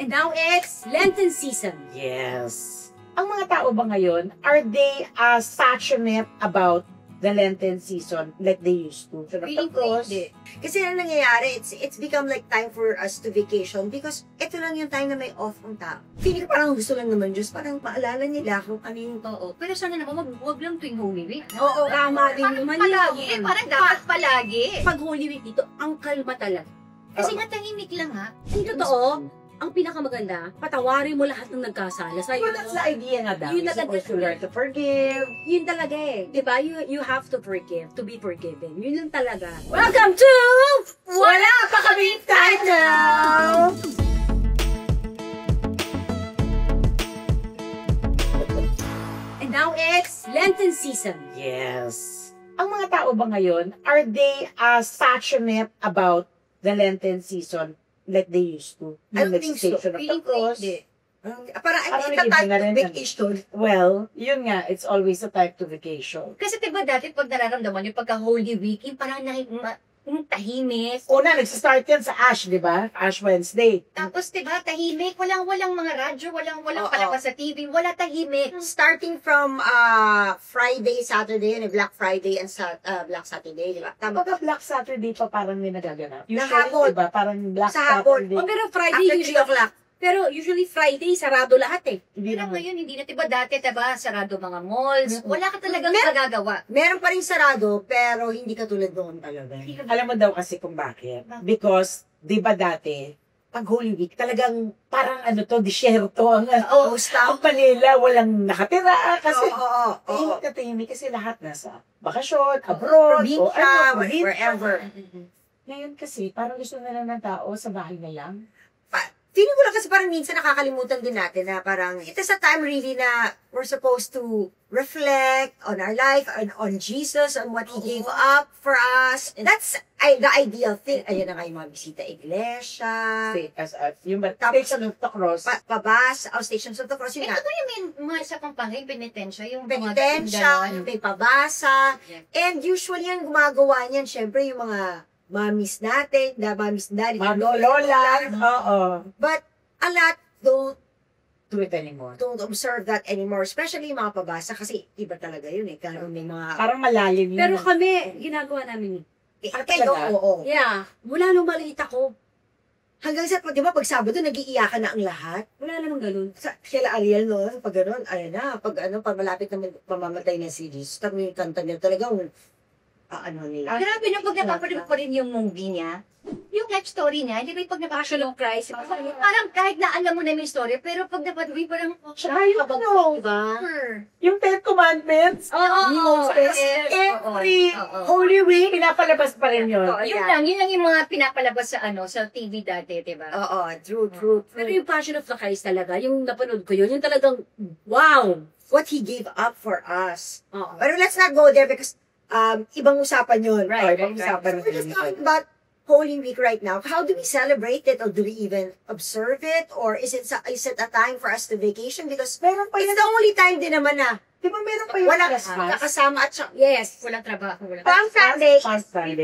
And now it's Lenten season. Yes. Ang mga tao ba ngayon, are they passionate about the Lenten season like they used to? Feeling ko hindi. Kasi ang nangyayari, it's become like time for us to vacation because ito lang yung time na may off ang tao. Feeling ko parang gusto lang naman Diyos, parang paalala nila kung ano yung... Oo. Pero sana naman, wag lang tuwing Holy Week. Oo, tama din naman palagi. yun. Parang dapat palagi. Pag Holy Week dito, ang kalma talaga. Kasi nga tahimik lang ha. Ang totoo, ang pinakamaganda, patawarin mo lahat ng nagkasala sa'yo. Well, that's the idea nga daw. Yun You're na supposed to learn to forgive. Yun talaga eh. Diba? You have to forgive, to be forgiven. Yun lang talaga. Welcome to Wala Pa Kaming Title! And now it's Lenten season. Yes. Ang mga tao ba ngayon, are they passionate about the Lenten season like they used to? I don't think so. Feeling ko hindi. Parang Parang it's a hindi time na to rin vacation. Well, yun nga, it's always a time to vacation. Kasi diba dati pag nararamdaman yung pagka Holy Week, yung parang tahimik. Una, nagsistart yan sa Ash, di ba? Ash Wednesday. Tapos diba, tahimik, walang mga radyo, walang Oo. palabas sa TV, wala tahimik. Starting from Friday, Saturday, and Black Friday and Black Saturday, di ba? Tama. Pagka Black Saturday pa parang may nagaganap. Na Usually, hapon. diba? Parang Black Sa hapon. Saturday. Oh, pero Friday After 3 usually, o'clock. pero usually Friday, sarado lahat eh. Hindi Pero naman. ngayon, hindi na, diba dati, diba, sarado mga malls, wala ka talagang Mer- magagawa. Meron pa rin sarado, pero hindi katulad noon talaga. Alam mo daw kasi kung bakit. Because, di ba dati, pag Holy Week, talagang parang ano to, disyerto ang ang Manila, walang nakatira. Kasi, tahimik na tahimik kasi lahat nasa bakasyon, abroad, o ano, wherever. Ngayon kasi, parang gusto na lang ng tao sa bahay na lang. Feeling ko lang kasi parang minsan nakakalimutan din natin na parang it is a time really na we're supposed to reflect on our life, on Jesus, on what He gave up for us. And that's the ideal thing. Ayun na nga yung mga bisita iglesia, Yung Tapos, Station of the Cross. pabas, Stations of the Cross, yun nga. Ito ba yung mga isa pang pangay, penitensya, yung Penitensya, may pabasa. Yeah. And usually yan, gumagawa niyan, syempre yung mga mamis natin, mamis na, Lola. Oo. But a lot don't Do it anymore. observe that anymore. Especially yung mga pabasa kasi iba talaga yun eh. Kaya may mga... Parang malalim yun. Pero kami, ginagawa namin kayo, oo. Yeah. Mula nung maliit ako, Hanggang sa, di ba, pag Sabado, nag-iiyakan na ang lahat. wala namang ganun. Kaya Ariel, no? Pag gano'n, ayun na. Pag malapit na mamamatay na si Jesus, yung kanta niya talagang, nila. Grabe na pag napapanood ko rin yung movie niya, yung life story niya, hindi ba yung pag napakasyon ng Christ, parang kahit na alam mo na yung story, pero pag napanood mo, parang, Yung ano, diba? yung Ten Commandments. Oo. Every Holy Week, pinapalabas pa rin yun. Yun lang yung mga pinapalabas sa sa TV dati, diba? Oo, true. Pero yung Passion of the Christ talaga, yung napanood ko yun, yung talagang, wow! What He gave up for us. Oo. But let's not go there because ibang usapan yun. Right, Ibang usapan We're just talking about Holy Week right now. How do we celebrate it? Or do we even observe it? Or is it a time for us to vacation? Because Meron pa it's yun. the only time din naman na Di ba meron pa yung walang Christmas? kakasama at saka, Yes, walang trabaho, walang Palm Sunday Palm is Sunday.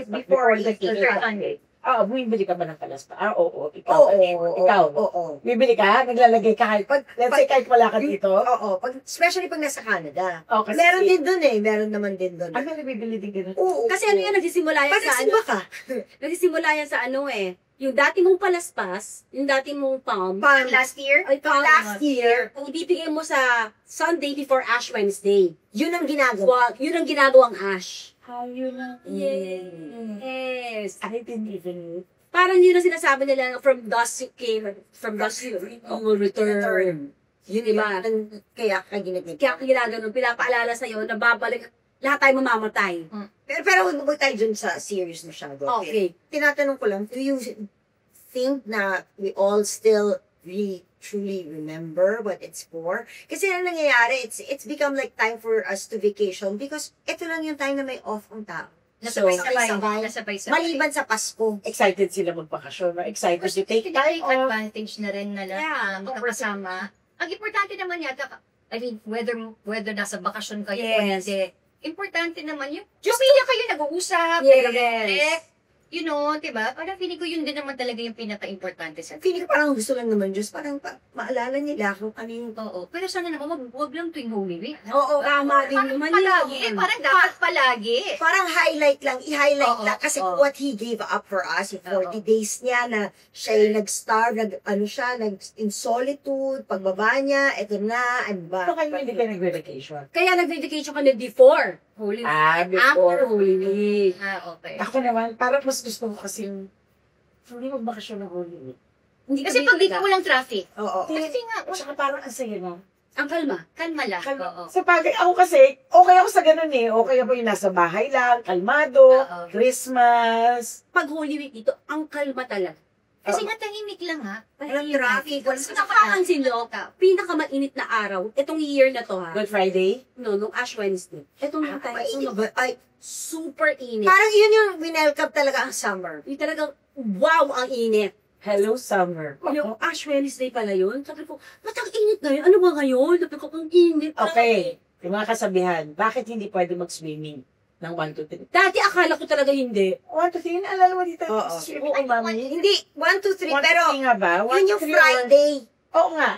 before the Easter Sunday. Bumibili ka ba ng palaspa? Oo. Ikaw. Oo. Bibili ka? Naglalagay ka kahit, let's say kahit wala ka dito? Oo. Especially pag nasa Canada. Oh, kasi, Meron din dun eh. Meron naman din dun. Ano nabibili din ganun? Oo. Kasi ano yan, nagsisimula yan sa Pag-simba ka. nagsisimula yan sa yung dati mong palaspas, yung dati mong palm, Last year? ay palm, Last year. ang ibibigay mo sa Sunday before Ash Wednesday. Yun ang ginagawa. Yun ang ginagawang Ash. How you know? Yes. I didn't even... Parang yun ang sinasabi nila, from dusk you came, from dusk you will return. Yun Diba? Kaya ginagawa. Kaya ginagano, pinapaalala sa'yo na babalik, lahat tayo mamamatay. Pero huwag tayo dun sa serious masyado. Okay. Tinatanong ko lang, do you think na we all still really truly remember what it's for? Kasi ang nangyayari, it's become like time for us to vacation because ito lang yung time na may off ang tao. Nasabay-sabay. Maliban sa Pasko. Excited sila magpakasyon. Excited to take time off. advantage na rin na makakasama. Ang importante naman yata, I mean, whether nasa bakasyon kayo o hindi, importante naman yung pamilya kayo nag-uusap, Yes. You know, diba? Parang feeling ko yun din naman talaga yung pinaka-importante sa Feeling ko parang gusto lang naman Diyos, parang maalala nila kung ano yung... Oo. Pero sana naman, wag lang tuwing Holy Week. Oo, Tama din naman palagi. Parang dapat palagi. Parang highlight lang, i-highlight Oo, lang. Kasi oo. what He gave up for us, yung 40 days niya na siya yung nag-starve, in solitude, pagbaba niya, eto na, ano ba? So kayo hindi kayo nag-vacation? Kaya nag-vacation kami before Holy Week. Before. After Holy Week. Okay. Ako naman, parang mas gusto ko kasi yung hindi magbakasyon ng Holy Week. Hindi kasi pag dito walang traffic. Oo. Kasi nga, Tsaka parang ang saya na. ang kalma. Kalma lang. Oo. Sa bagay, ako kasi, okay ako sa ganun eh. Okay ako yung nasa bahay lang, kalmado, Oo. Christmas. Pag Holy Week dito, ang kalma talaga. Kasi nga tahimik lang ha. Walang traffic, walang So, napapansin nyo, pinakamainit na araw, itong year na to ha. Good Friday. No, nung Ash Wednesday. Itong yung tayo, Mainit ba? Ay, super init. parang yun yung winelcome talaga ang summer. Yung talagang, wow, ang init. Hello, summer. Yung Ash Wednesday pala yun. Sabi ko, ba't ang init ngayon? Ano ba ngayon? Sabi ko, ang init. Okay. Yung mga kasabihan, bakit hindi pwede mag-swimming ng 1 to 3? Dati akala ko talaga hindi. 1 to 3, naalala mo dito? Oo. Swimming ay mami. Hindi, 1, 2, 3, 1 pero to 3 nga ba? 1 yun to yung 3 Friday. Oo nga.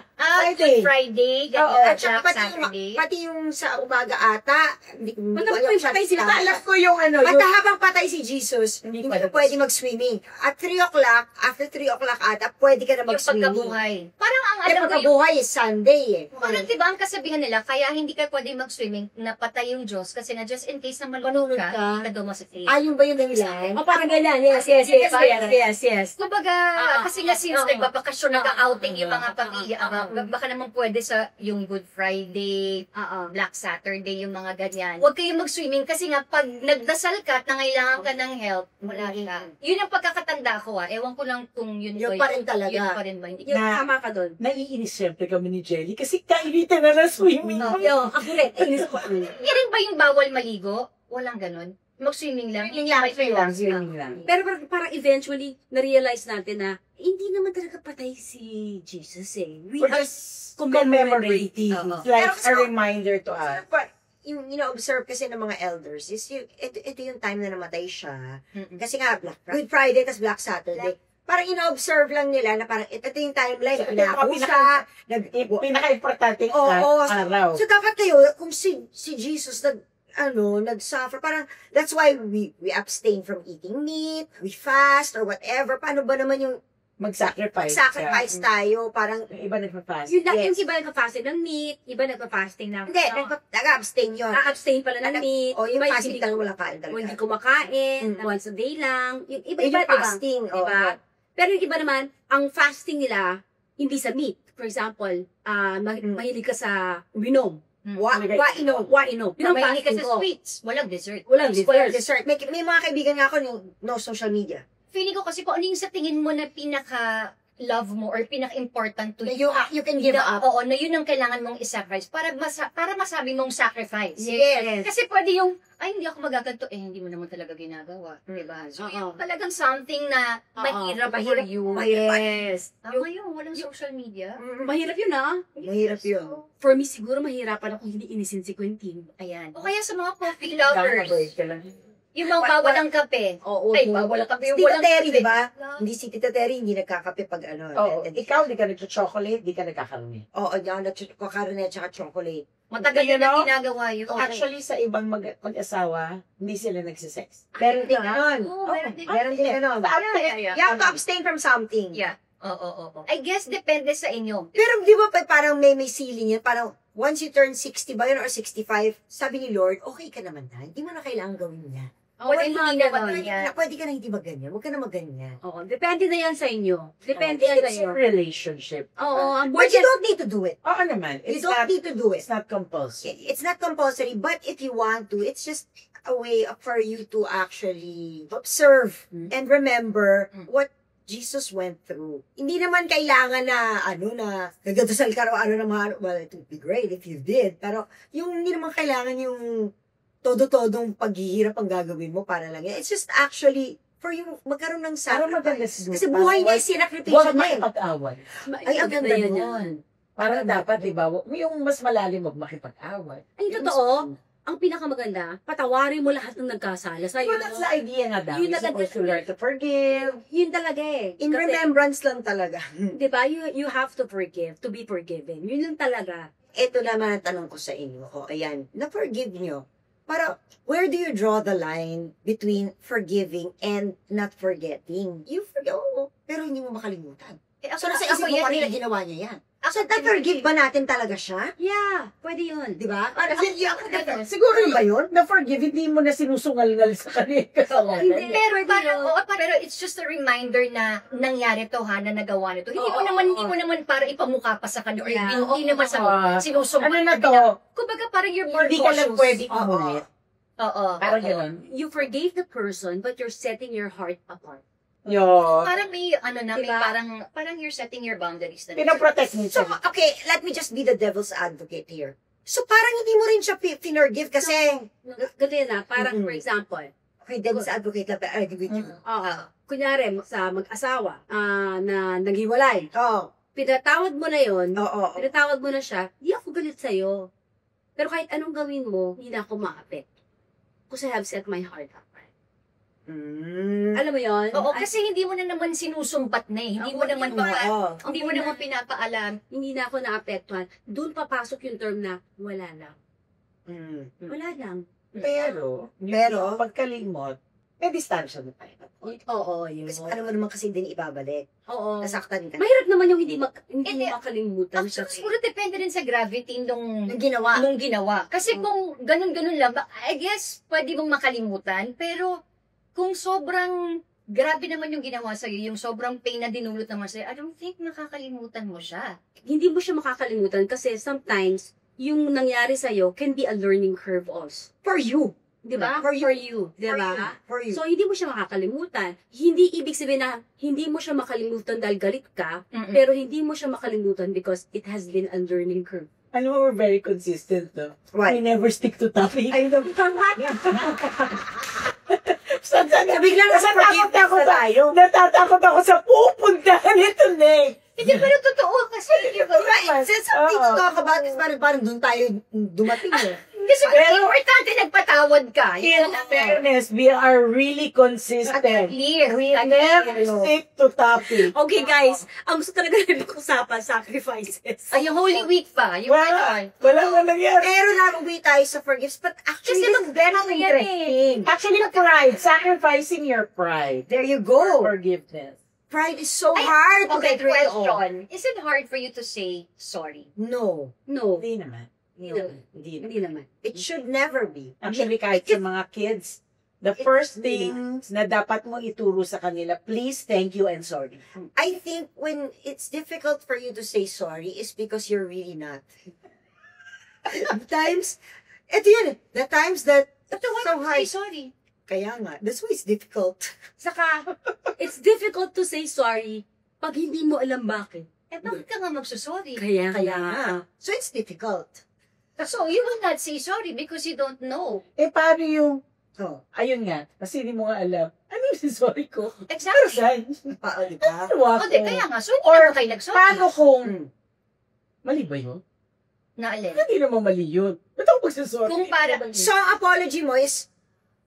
Good Friday, Oo. ganyan, At saka Black pati Saturday. pati yung sa umaga ata, hindi ko Wala alam ko yung siya. patay sila. Alam ko yung ano, At yung... habang patay si Jesus, Hindi hindi pwede ka pwede mag-swimming. At 3 o'clock, after 3 o'clock ata, pwede ka na Yung mag-swimming. pagkabuhay. Parang ang Kaya alam ko yung pagkabuhay is Sunday eh. parang diba ang kasabihan nila, kaya hindi ka pwede mag-swimming, napatay yung Diyos kasi nga just in case na malunod ka, hindi ka daw masakit. Ayun ba yung dahilan? O parang ganyan, yes. Kumbaga, kasi nga since Oo. nagbabakasyon, nag-outing yung mga Oo. pamilya, baka naman pwede sa yung Good Friday, Black Saturday, yung mga ganyan. Huwag kayong mag-swimming kasi nga pag nagdasal ka at nangailangan ka ng help, wala siya. Yun ang pagkakatanda ko Ewan ko lang kung yun Yun ba pa rin talaga. Yun pa rin ba? Hindi. Na- Tama ka doon. Naiinis siyempre kami ni Jelly kasi kainitan na ng swimming. Ako rin. Hindi rin ba yung bawal maligo? Walang ganun. Mag-swimming lang. Swimming lang. Pero parang eventually, na-realize natin na hindi naman talaga patay si Jesus We We're are just commemorating. Oo. It's like Pero a gusto ko- reminder to us. But, yung ina-observe kasi ng mga elders is ito yung time na namatay siya. Kasi nga, Good Friday tas Black Saturday. Parang ina-observe lang nila na parang ito yung timeline. So, ito yung Pinako siya. Pinaka-importanting Oo. araw. So, dapat kayo, kung si Jesus nag-suffer, parang, that's why we abstain from eating meat, we fast, or whatever. Paano ba naman yung Mag-sacrifice. sacrifice tayo? Parang, Yung iba nagpa-fast. Yung Yes. iba nagpa-fasting ng meat, iba nagpa-fasting ng... hindi, nag-abstain yun. abstain pala ng meat. O, yung iba fasting hindi- talaga walang kain talaga. Hindi kumakain, Mm. once a day lang. Yung Yun iba-iba, yung fasting. diba? Diba? Pero yung iba naman, ang fasting nila, hindi sa meat. For example, mahilig ka sa uminom. Wainom. Wainom. Yun ang Mahilig ka fasting sa ko. sweets. Walang dessert. Walang dessert. May mga kaibigan nga ako yung no social media. Feeling ko kasi kung ano yung sa tingin mo na pinaka-love mo or pinaka-important to Na you can give up. Oo, na yun ang kailangan mong i-sacrifice para masabi mong sacrifice. Yes. Kasi pwede yung, ay, hindi ako magaganto. Hindi mo naman talaga ginagawa. Diba? So, yung talagang something na mahirap for you. Mahirap. Tama yun, walang social media. Mahirap yun Mahirap yun. For me, siguro mahirapan ako hindi inisin si Quentin. Ayan. O kaya sa mga coffee lovers. Yung mga bawal ang kape. Oo. Ay, bawal ang kape. Si Tita Terry, di ba? Hindi si Tita Terry, hindi nagkakape pag ano. Oo. Ikaw, di ka nagcho-chocolate, di ka nagkakarami. Oo, yan. Nagkakaroon at saka chocolate. Matagal You na know, ginagawa yun. Actually, sa ibang mag-asawa, hindi sila nagsisex. Meron din ganon. Oo, meron din. Meron din ganon. Yeah. You have to abstain from something. Yeah. Oo. I guess depende sa inyo. Pero di ba parang may ceiling yan? Parang once you turn 60 ba yun or 65, sabi ni Lord, okay ka naman na. Hindi mo na kailangan gawin niya. Wala yung mga ganon yan. Pwede ka na hindi magganyan. Huwag ka na magganyan. Oo, depende na yan sa inyo. Depende yan sa It's inyo. a relationship. Oo, ang But you don't need to do it. Oo naman. You don't need to do it. It's not compulsory. It's not compulsory, but if you want to, it's just a way for you to actually observe and remember what Jesus went through. Hindi naman kailangan na, nagdadasal ka araw-araw na mga, well, it would be great if you did. Pero, hindi naman kailangan yung todo-todong paghihirap ang gagawin mo para lang yan. It's just actually, for you, magkaroon ng Parang maganda sacrifice. siguro. Kasi buhay niya, Huwag sinakripisya niya. makipag-away. Ay, ang ganda nun. Parang dapat, di ba, yung mas malalim, huwag makipag-away. Ay, totoo. ang pinakamaganda, patawarin mo lahat ng nagkasala sa'yo. Well, that's the idea nga daw. Yun You're na supposed to learn to forgive. Yun talaga eh. In Kasi, remembrance lang talaga. di ba, you have to forgive, to be forgiven. Yun lang talaga. Ito naman ang tanong ko sa inyo. O, ayan, na-forgive nyo. Para, where do you draw the line between forgiving and not forgetting? You forgive, pero hindi mo makalimutan. So, nasa isip mo pa rin na ginawa niya yan. So, na-forgive ba natin talaga siya? Yeah, pwede yun. Di ba? Kasi siguro yun ba yun? Na-forgive, hindi mo na sinusungal-ngal sa kanila. Hindi, Pero pwede parang, yun. pero it's just a reminder na nangyari to ha, na nagawa nito. Hindi mo naman para ipamukha pa sa kanya or Yeah. hindi naman sa sinusumbat. Ano na to? Kumbaga parang you're more Hindi ka lang cautious. pwedeng umulit. Oo. Parang yun. You forgave the person, but you're setting your heart apart. Yun. Parang may may Diba? parang you're setting your boundaries na. Pinaprotect mo So, siya. okay, let me just be the devil's advocate here. So, parang hindi mo rin siya finorgive kasi, Ganun na, parang Mm-mm. for example, okay, devil's advocate lang, but I agree with you. kunyari sa mag-asawa na naghiwalay, Oo, pinatawad mo na yon, oo, pinatawad mo na siya, di ako galit sa'yo. Pero kahit anong gawin mo, hindi na ako ma-affect. Because I have set my heart apart. Alam mo yon? Oo, kasi hindi mo na naman sinusumbat na eh. Hindi mo naman hindi mo naman pinapaalam. Hindi na ako naapektuhan. Doon papasok yung term na wala lang. Wala lang. Pero, Pero, pagkalimot, may distansya na tayo. Oo, yun. kasi ano mo naman kasi din ibabalik. Oo. Nasaktan ka. Mahirap naman yung hindi Hindi. makalimutan. Actually, siguro depende rin sa gravity nung Ginawa. ginawa. Kasi kung ganun-ganun lang, I guess, pwede mong makalimutan. Pero, kung sobrang grabe naman yung ginawa sa'yo, yung sobrang pain na dinulot naman sa'yo, I don't think makakalimutan mo siya. Hindi mo siya makakalimutan kasi sometimes yung nangyari sa'yo can be a learning curve also. For you. Di ba? For you. Di ba? For you. So, hindi mo siya makakalimutan. Hindi ibig sabihin na hindi mo siya makalimutan dahil galit ka, pero hindi mo siya makalimutan because it has been a learning curve. Alam mo, we're very consistent, no? What? We never stick to topic. I know. Biglang natatakot tayo. Natatakot ako sa pupuntahan nito, Nick. Hindi, pero totoo kasi. Right. Since something to talk about is parang doon tayo dumating eh. Kasi importante nagpatawad ka. In fairness, we are really consistent. Clear. We never stick to topic. Okay, guys. Ang gusto talaga namin pag-usapan, sacrifices. Ay, yung Holy Week pa. Yung Wala nga nangyari. Pero naruwi tayo sa forgives. But actually, this is very interesting. Actually, pride. Sacrificing your pride. There you go. Forgiveness. Pride is so hard to Okay, get rid of. question. Is it hard for you to say sorry? No. No. Hindi naman. Hindi naman. It should never be. Actually, kahit sa mga kids, the first things na dapat mo ituro sa kanila, please, thank you, and sorry. I think when it's difficult for you to say sorry is because you're really not. The times that But why so don't you hard. say sorry? Kaya nga, that's why it's difficult. Saka, it's difficult to say sorry pag hindi mo alam bakit. Eh, bakit ka nga magsusorry? Kaya nga. So it's difficult. So, you will not say sorry because you don't know. Eh, paano yung, Oh, ayun nga, kasi hindi mo nga alam, ano yung sorry ko? Exactly. Saan? paano di ba? Ano ako? O, di, kaya nga. So, hindi Or, naman kayo nagsorry. Paano kung, mali ba yun? Naalin. Hindi naman mali yun. Ba't ako magsasorry? Kung para, So, ang apology mo is,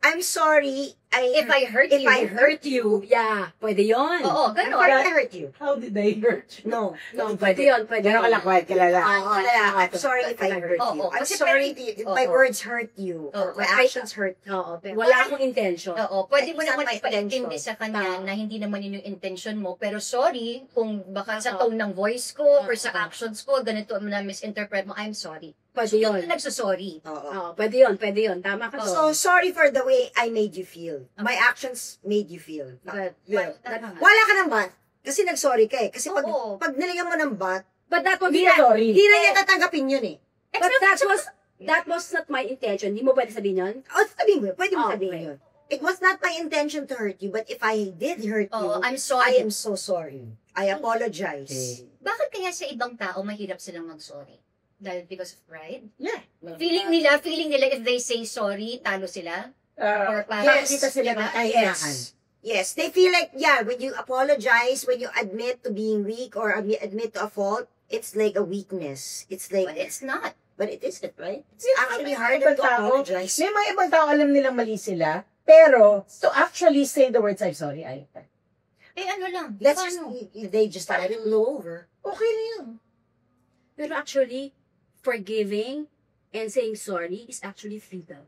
I'm sorry, if I hurt if you. I hurt you. Yeah, pwede yun. Oo, I'm gano'n. sorry I hurt you. How did I hurt you? No. No, pwede yun, pwede Gano'n yun. ka lang quiet, kilala. I'm sorry if I hurt you. Oo, I'm kasi sorry pwede- if my oo. words hurt you. Oo, My okay. actions hurt you. Oo, wala akong intention. Oo, pwede mo It's not naman my ipaintindi intention. sa kanya na hindi naman yun yung intention mo. Pero sorry, kung baka sa Oo. tone ng voice ko or sa Oo. actions ko, ganito na misinterpret mo, I'm sorry. Pwede So, yun. doon ka nagsasorry. Oo. Oo, pwede yun, pwede yun. Tama ka. So, sorry for the way I made you feel. My actions made you feel. But, Yeah. Tama nga. Wala ka ng bat. Kasi nag-sorry ka eh. Kasi Oo. pag nilagyan mo ng bat, but that was Hindi na sorry. hindi na niya tatanggapin yun eh. But that was not my intention. Hindi mo pwede sabihin yun? O, sabihin mo, pwede mo Oh, sabihin okay. yun. It was not my intention to hurt you, but if I did hurt you, Oo, I'm I sorry. am so sorry. I apologize. Bakit kaya sa ibang tao mahirap silang mag-sorry? Dahil because of pride? Yeah. Feeling nila if they say sorry, talo sila? Or parang, Nakikita sila diba? ng kahinaan. Yes, they feel like, yeah, when you apologize, when you admit to being weak or admit to a fault, it's like a weakness. It's like, But it's not. But it isn't, right? It's Yes, actually may harder ibang to tao. apologize. May mga ibang tao alam nilang mali sila, pero to actually say the words, I'm sorry, ayaw pa. ano lang. Let's just, they just let it blow over. Okay na yun. Pero actually, forgiving and saying sorry is actually freedom.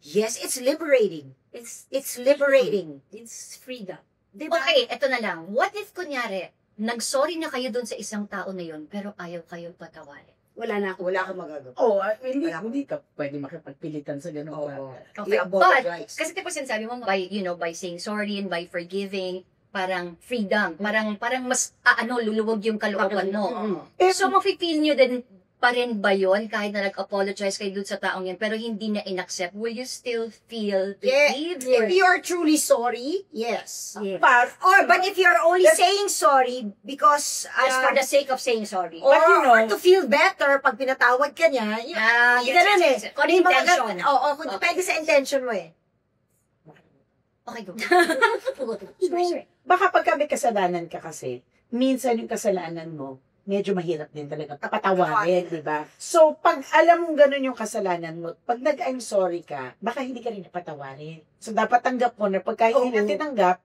Yes, it's liberating. It's It's liberating. it's freedom. Diba? Okay, eto na lang. What if, kunyari, nag-sorry na kayo dun sa isang tao na yun, pero ayaw kayong patawarin? Wala na ako. Wala kang magagawa. Hindi ka pwede makipagpilitan sa ganun. Oo. Okay, I-apologize. Kasi tipo sinasabi mo, by saying sorry and by forgiving, parang freedom, parang mas, luluwag yung kalooban mo. So, mafe-feel nyo din pa rin ba yun, kahit na nag-apologize kayo dun sa taong yan, pero hindi na in-accept, will you still feel relieved? If you are truly sorry, yes. Yes. But if you're only saying sorry because Just for the sake of saying sorry. or, But you know- or to feel better pag pinatawad ka niya, ganun eh. Kung ano Yung mga intention. Oo, depende sa intention mo eh. Okay, go. Baka pagka may kasalanan ka kasi, minsan yung kasalanan mo, medyo mahirap din talaga patawarin, di ba? So, pag alam mong ganun yung kasalanan mo, pag nag-I'm sorry ka, baka hindi ka rin napatawarin. So, dapat tanggap mo na pagka hindi na tinanggap,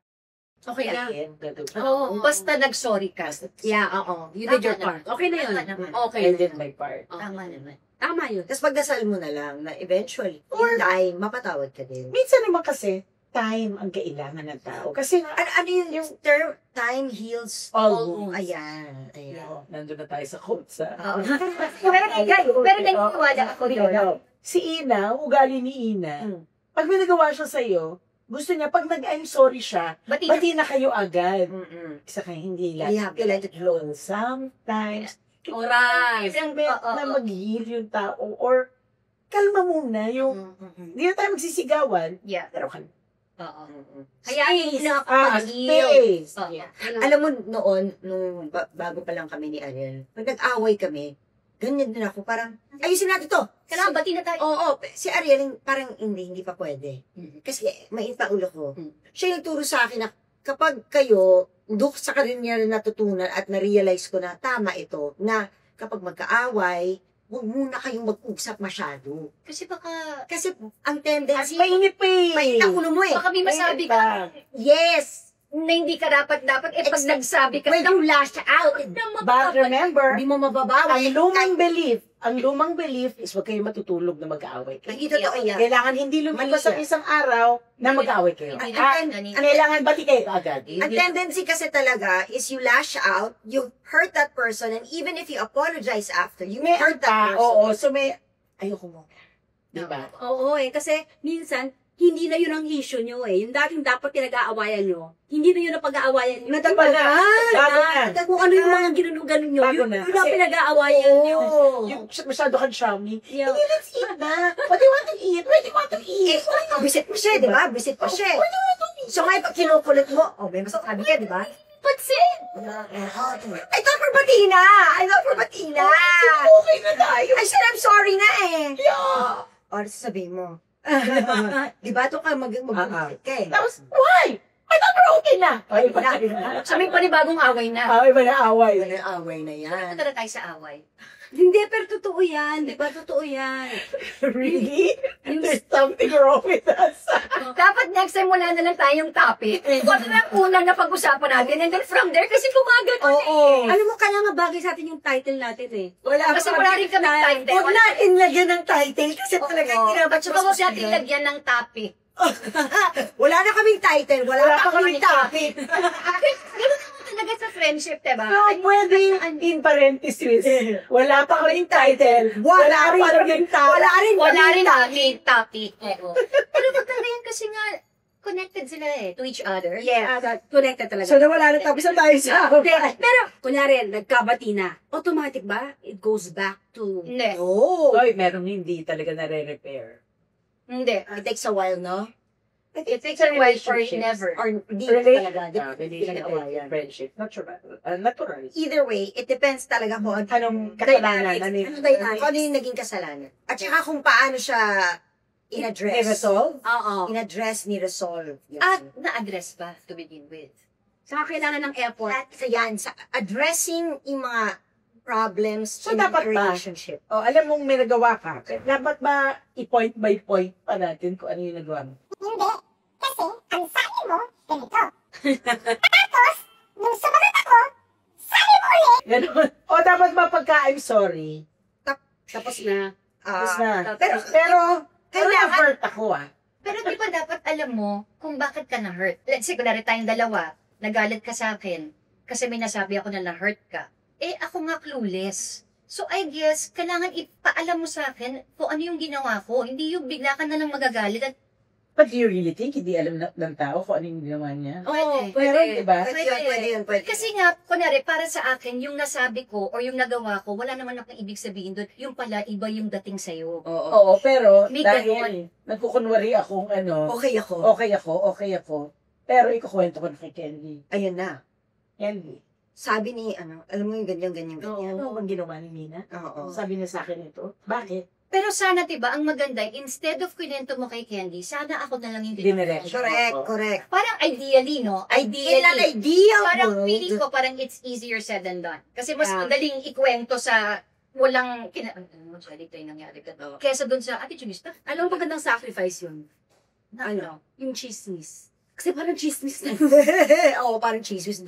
Okay na. gagawin. Oo, basta nag-sorry ka. Yeah, oo. You did your Tama part. Okay na yun. Tama naman. Okay I na did yun. my part. Tama naman. Tama yun. Tapos pagdasal mo na lang na eventually, Or- in time, mapatawad ka din. Minsan naman kasi, time ang kailangan ng tao. Kasi, Ano yung term? Time heals all wounds. Ayan. Nandun na tayo sa quotes, ha? pero naniniwala ako doon. Si Ina, ugali ni Ina, pag may nagawa siya sa'yo, gusto niya, pag nag-I'm sorry siya, bati na kayo agad. Isa kayo hindi You have to let it flow. Sometimes, Oras. isang bet na mag-heal yung tao, or kalma muna yung, hindi na tayo magsisigawan, Yeah. pero kan, Oo. Hayaan na ako mag-heal. space. Oo. Alam mo, noon, nung bago pa lang kami ni Ariel, pag nag-away kami, ganyan din ako, parang, ayusin natin to. Kailangan bati na tayo. Oo, si Ariel, parang hindi pa pwede. Kasi mainit pa ulo ko. Siya yung nagturo sa akin na kapag kayo, doon sa kanya rin natutunan at na-realize ko na tama ito, na kapag magkaaway, huwag muna kayong mag-usap masyado. Kasi baka, Kasi ang At tendency, mainit pa eh. mainit ang ulo mo eh. baka may masabi ka Yes! na hindi ka dapat, pag nagsabi ka, When you lash out, But remember, hindi mo mababawi. ang lumang belief is huwag kayo matutulog na mag-aaway kayo. Hindi totoo yan. Kailangan hindi lumipas ang Mali isang araw na mag-aaway kayo. Hindi Kailangan bati kayo agad. Ang tendency kasi talaga is you lash out, you hurt that person, and even if you apologize after, you May hurt that person. Oo, so may, ayoko mo. Diba? Oo kasi minsan, hindi na yun ang issue nyo eh. Yung dating dapat pinag-aawayan nyo, hindi na yun ang pag-aawayan nyo. Bago na. Kung ano yung mga ginunugano nyo, Bago yun na. ang Kasi- pinag-aawayan nyo. Yung masyado kang charming. Yeah. Hindi, let's eat na. What do you want to eat? Where do you want to eat? Visit mo siya, di ba? Visit mo siya. So ngayon, pag kinukulit mo, may masasabi ka, di ba? Pansin! I thought for Batina! Okay na tayo. I said, I'm sorry nga eh. Yeah. O, sabihin mo. Di ba? Ito ka mag-visit ka eh. Tapos, why? I thought we're okay na. Ay, ba na? Sa may panibagong away na. Ay, ba na away? Ano yung away na yan? Punta na tayo sa away. Hindi, pero totoo yan. Di ba? Totoo yan. Really? There's something wrong with us. Dapat next time wala na lang tayong topic. Wala na ang unang na pag-usapan natin. And then from there, kasi gumagat Oo. Alam mo, kaya nga bagay sa atin yung title natin eh. Kasi wala rin kami title. Huwag natin lagyan ng title kasi talagang hindi naman Tsaka huwag natin lagyan ng topic. Wala na kaming title. Wala pa kaming topic. Ganun naman talaga sa friendship, diba? So, pwede in parenthesis. Wala pa kaming title. Wala rin kaming topic. Wala rin kami topic. Oo. Pero maganda yan kasi nga, connected sila to each other. Yeah. Connected talaga. So, nawala na tapos na tayo sa Pero, kunyari, nagkabati na. Automatic ba? It goes back to... Hindi. Oh. Oy, merong hindi talaga nare-repair. Hindi. It takes a while, no? It takes a while or never. Or hindi Relationship. talaga. Relationship. Friendship. Natural. Natural. Either way, it depends talaga kung Anong kasalanan? kung ano yung naging kasalanan. At saka kung paano siya in-address. I-resolve? Oo. In-address, ni-resolve. At na-address ba to begin with? Saka kailangan ng effort. At sa yan, sa addressing yung mga problems So, in dapat a ba? relationship. O, alam mong may nagawa ka. Dapat ba i-point by point pa natin kung ano yung nagawa mo? Hindi. Kasi, ang sabi mo, ganito. Tapos, nung sumagot ako, sabi mo ulit. Ganon. O, dapat ba pagka I'm sorry? Tapos na. Tapos na. Pero- Pero kailangan- na-hurt ako Pero di ba dapat alam mo kung bakit ka na-hurt? Let's say, kunwari tayong dalawa, nagalit ka sa akin kasi may nasabi ako na na-hurt ka. Eh, ako nga clueless. So, I guess, kailangan ipaalam mo sa akin kung ano yung ginawa ko. Hindi yung bigla ka na lang magagalit at But do you really think hindi alam ng tao kung ano yung ginawa niya? pwede. Meron, di ba? Pwede yun. Kasi nga, kunwari, para sa akin, yung nasabi ko or yung nagawa ko, wala naman akong ibig sabihin doon. Yung pala, iba yung dating sa'yo. Oo, pero May dahil nagkukunwari akong Okay ako. okay ako, pero ikukwento ko na kay Candy. Ayun na. Candy, Sabi ni, alam mo yung ganyan. ano bang ginawa ni Nina? Oo. Sabi niya sa akin ito. Bakit? Pero sana, diba, ang maganda, instead of kinento mo kay Candy, sana ako na lang yung ginawa. Diniretso. Correct. Parang ideally, no? In an Ideally. ideal Parang world, feeling ko, parang it's easier said than done. Kasi mas Yeah. madaling ikwento sa walang sorry, ito yung nangyari ka to. Kesa dun sa, ate, chumista? Alam mo magandang sacrifice yun? Na, Ano? Yung chismis. Kasi parang chismis na. Oo, parang chismis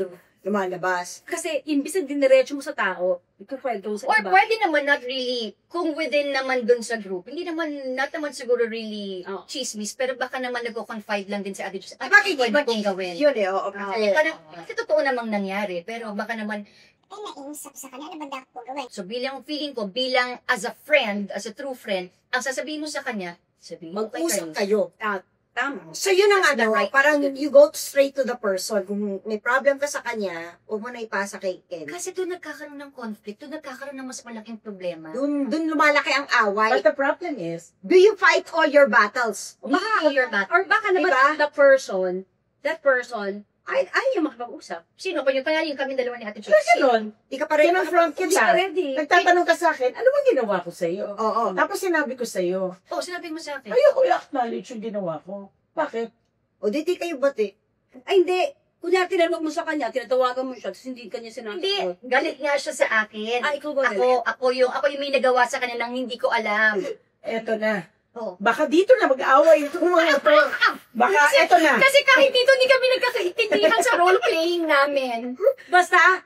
lumalabas. Kasi imbis na diniretso mo sa tao, ikukwento mo sa Or iba. pwede naman not really, kung within naman dun sa group, hindi naman, not naman siguro really Oh. chismis, pero baka naman nag-confide lang din sa ate, Ay, bakit pwede iba kong gawin. Yun eh, oo. Kasi parang, kasi totoo namang nangyari, pero baka naman, Ay, nainis ako sa kanya. Ano ba dapat ko gawin? so bilang feeling ko, bilang as a friend, as a true friend, ang sasabihin mo sa kanya, sabihin mo kay Mag-usap Carlos. kayo. Tama. So yun ang The right parang you go straight to the person. Kung may problem ka sa kanya, huwag mo na ipasa kay Ken. Kasi doon nagkakaroon ng conflict, doon nagkakaroon ng mas malaking problema. Dun lumalaki ang away. But the problem is, Do you fight all your battles? Hindi your battle. Or baka naman Diba? that person, ay yung makapag-usap. Sino pa yung kanya yung kami dalawa ni Ate kaya Josie? ganon, Di ka pa rin kinonfront Hindi ka kita. ready. Nagtatanong ka sa akin, ano bang ginawa ko sa'yo? Oo. Tapos sinabi ko sa'yo, Oh, sinabi mo sa akin. ayoko i-acknowledge yung ginawa ko. Bakit? O di kayo bati. Ay hindi. Kunyari tinanong mo sa kanya, tinatawagan mo siya, tapos hindi kanya sinasagot. Hindi, galit nga siya sa akin. Ikaw ba? Ako yung may nagawa sa kanya nang hindi ko alam. Eto na. Oh. Baka dito na mag-away itong mga to. Baka eto na. Kasi kahit dito hindi kami nagkakaintindihan sa role-playing namin. Basta,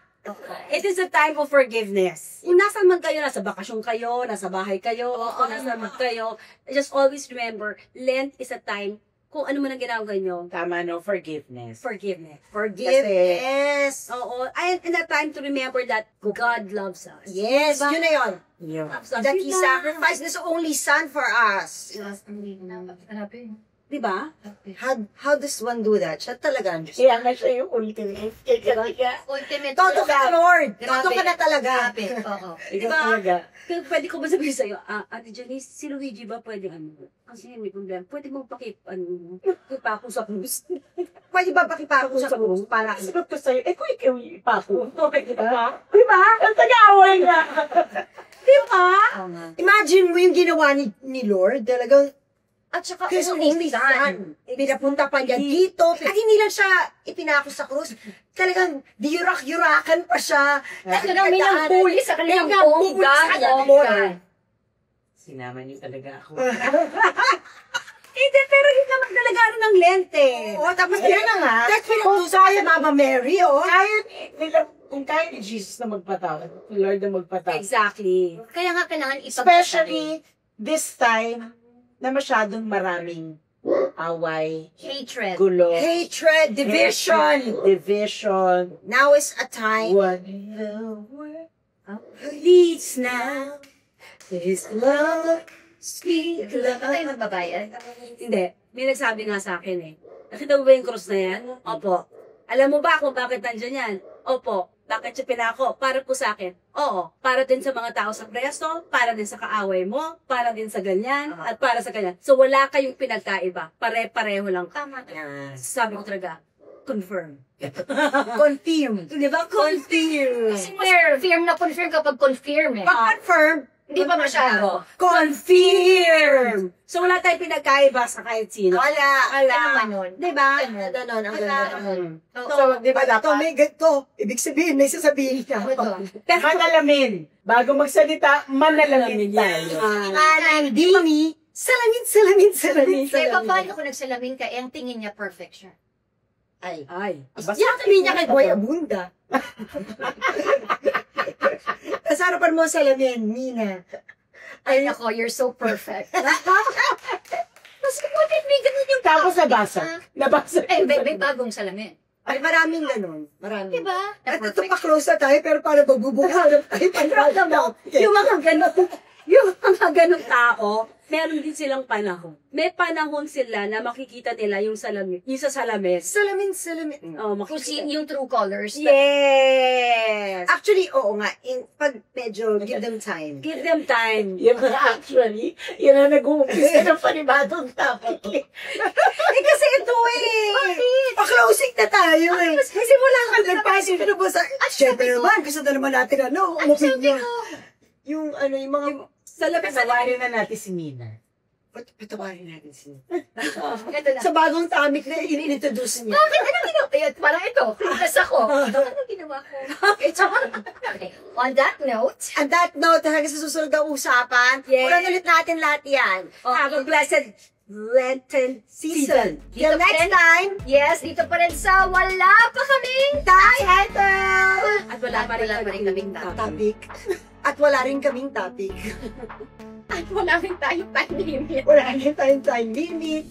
it is a time of forgiveness. Kung nasa man kayo, nasa bakasyon kayo, nasa bahay kayo, kung nasa man kayo, just always remember, Lent is a time, kung ano man ang ginagawa nyo, Tama, no? Forgiveness. forgiveness. Forgiveness. Oo. And a time to remember that God loves us. Yes, Diba? yun na yun. Yun. That He sacrificed His only Son for us. Diba? How does one do that? Siya talaga ang Diyos. Kaya nga siya yung ultimate. Kaya Ultimate. Todo ka, Lord. Grabe. Todo ka na talaga. Grabe. Oo. ikaw Diba? talaga. Pero pwede ko ba sabihin sa'yo, Ate Janice, si Luigi ba pwede kasi may problema, pwede mo ipako sa krus. Pwede ba pakipako sa krus para Sagot ko sa'yo, kung ikaw yung ipako. Diba? Ang taga-away nga. Diba? Oo nga. Imagine mo yung ginawa ni Lord. Talagang At saka, His only Son. Pinapunta pa niya dito. At hindi lang siya ipinako sa krus. Talagang diyurak-yurakan pa siya. Kasi nang may nang-bully sa kanilang May nang-bully bongga. sa kanilang bongga. Sinama niyo talaga ako. Hindi, pero hindi naman talaga ng lente. Oo, tapos yun na nga. That's pinagtusa sa Mama Mary, oh. Kung kaya ni Jesus na magpatawad, ni Lord na magpatawad. Exactly. Kaya nga kailangan ipagsasabi. Especially this time na masyadong maraming away, Hatred. gulo, Hatred, division. division. Now is a time What the world leads now. is love, Speak love. Tayo magbabayad. Hindi. May nagsabi nga sa akin eh. Nakita mo ba yung cross na yan? Opo. Alam mo ba kung bakit nandiyan yan? Opo. Bakit siya pinako? Para po sa akin. Oo. Para din sa mga tao sa preso, para din sa kaaway mo, para din sa ganyan, at para sa ganyan. So wala kayong pinagkaiba. Pare-pareho lang. Tama. Sabi ko talaga, confirm. Confirm. Di ba? Confirm. Kasi mas confirm na confirm kapag confirm eh. Pag confirm, Hindi pa masyado. Confirm! So wala tayong pinagkaiba sa kahit sino. Wala. Ano man yun? Diba? Ganun. Ganon, ang Wala. ganda. So, di ba Ito, dapat? may ganito. Ibig sabihin, may sasabihin ka. Manalamin. Bago magsalita, manalamin tayo. Anang dini, salamin. Kaya paano kung nagsalamin ka, ang tingin niya perfect siya. Ay. Basta Yan kami niya kay Boy Abunda. Tapos harapan mo salamin, Mina. Ay, nako, you're so perfect. Mas kapatid, may ganun yung tapos nabasa. Nabasa. Eh, may bagong salamin. Ay, maraming ganun. Marami. Diba? Na At ito perfect. pa close na tayo, pero para magbubuka tayo. Alam mo, yung mga ganong tao, meron din silang panahon. May panahon sila na makikita nila yung salamin, yung sa salamin. Salamin. Oh, Kung makikita. yung true colors. Yes! Actually, oo nga. Pag medyo give them time. Give them time. Yung mga actually, yun ang nag-uumpisa ng panibagong topic. Eh, kasi ito pa-closing na tayo eh. Kasi wala ka nagpasok ka na ba sa... Siyempre naman, gusto na naman natin umupin niyo. Yung mga... Patawarin na natin si Mina. Patawarin natin siya. Ito na. Sa bagong topic na in-introduce niya. Bakit? Anong ginawa? Ayan, parang ito. Pinas ako. Anong ginawa ko? Okay. On that note, On that note, hanggang sa susunod na usapan, Yes. ulan ulit natin lahat yan. Have a blessed Lenten season. Till next time, yes, dito pa rin sa Wala Pa Kaming title! At wala pa rin kaming Topic. At wala rin kaming topic. At wala rin tayong time limit. Wala rin tayong time limit.